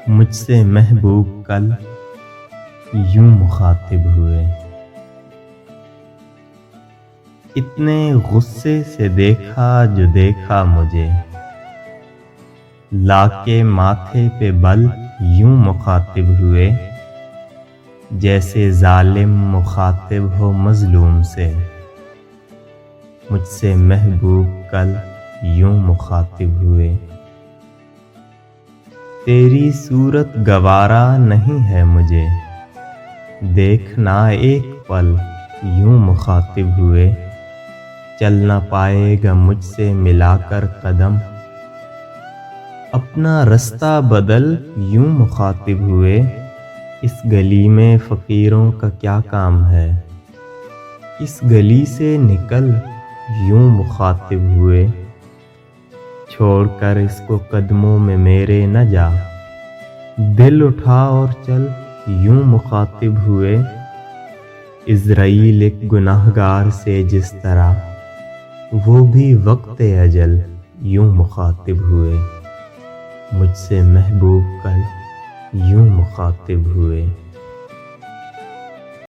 مجھ سے محبوب کل یوں مخاطب ہوئے، اتنے غصے سے دیکھا جو دیکھا مجھے، لا کے ماتھے پہ بل یوں مخاطب ہوئے، جیسے ظالم مخاطب ہو مظلوم سے، مجھ سے محبوب کل یوں مخاطب ہوئے۔ تیری صورت گوارا نہیں ہے مجھے، دیکھنا ایک پل یوں مخاطب ہوئے، چل نہ پائے گا مجھ سے ملا کر قدم، اپنا رستہ بدل یوں مخاطب ہوئے، اس گلی میں فقیروں کا کیا کام ہے، اس گلی سے نکل یوں مخاطب ہوئے، چھوڑ کر اس کو قدموں میں میرے نہ جا، دل اٹھا اور چل یوں مخاطب ہوئے، عزرائیل ایک گناہگار سے جس طرح، وہ بھی وقت اجل یوں مخاطب ہوئے، مجھ سے محبوب کل یوں مخاطب ہوئے۔